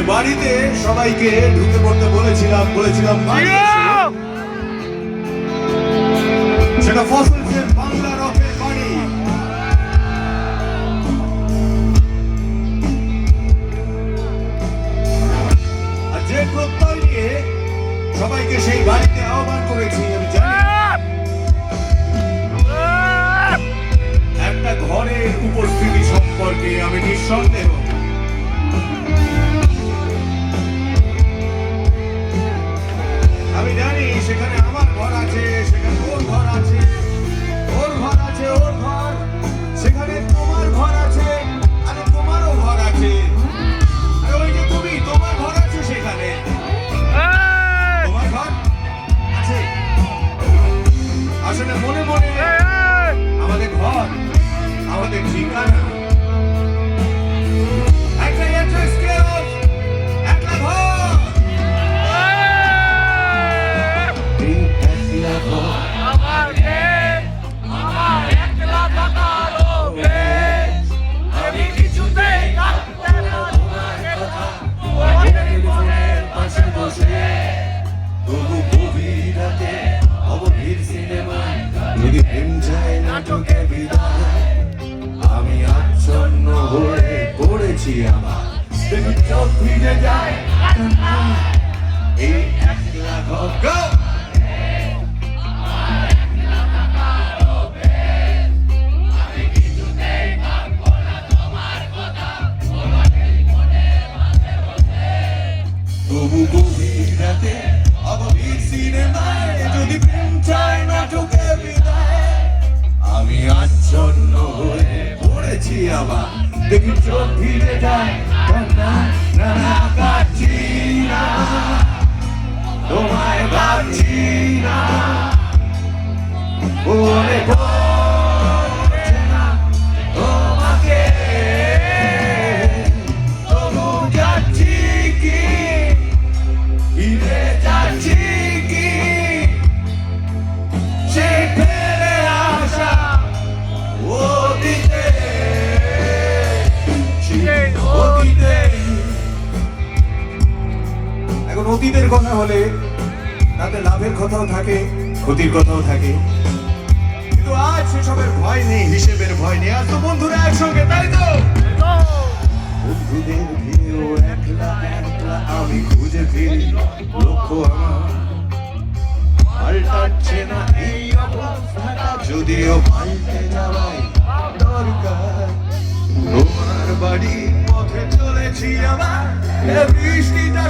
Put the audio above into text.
বাড়িতে সবাইকে ঢুকে পড়তে বলেছিলাম সেটা ফসলসের বাংলা রকের বাড়ি। আর যে প্রত্যয় নিয়ে সবাইকে সেই বাড়িতে আহ্বান করেছি, আমি জানি একটা ঘরের উপস্থিতি সম্পর্কে আমি নিঃসন্দেহ। আমি জানি সেখানে আমার ঘর আছে, সেখানে ওর ঘর আছে, ওর ঘর আছে, ওর ঘর, সেখানে তোমার ঘর আছে, আর তোমারও ঘর আছে, আর ওই যে তুমি, তোমার ঘর আছে সেখানে, তোমার ঘর আছে। আসলে মনে মনে আমাদের ঘর, আমাদের ঠিকানা আমি আচ্ছন্ন হয়ে পড়েছি, আমার চোখ ভিজে যায় এই একলা ঘর। তবু গভীর রাতে অগভীর সিনেমায় যদি প্রেম চায় নাটকে বিদায়, আমি আচ্ছন্ন হয়ে পড়েছি, আবার দেখি চোখ ভিজে যায়, কাঁদছি না, তোমায় ভাবছি না, মনে পড়ছে না তোমাকে, তবু যাচ্ছি কি ফিরে যাচ্ছি কি সে ফেলে আসা অতীতে, অতীতে। এখন অতীতের কথা হলে তাতে লাভের কথাও থাকে, ক্ষতির কথাও থাকে, কিন্তু আজ সেসবের ভয় নেই, হিসেবের ভয় নেই। আজ তো বন্ধুরা একসঙ্গে, তাই তো? বন্ধুদের ভিড়েও একলা একলা আমি খুঁজে ফিরি, লক্ষ্য আমার পাল্টাচ্ছে না এই অবস্থাটা, যদিও পাল্টে যাওয়াই দরকার। তোমার বাড়ির পথে চলেছি আমার, বৃষ্টিটা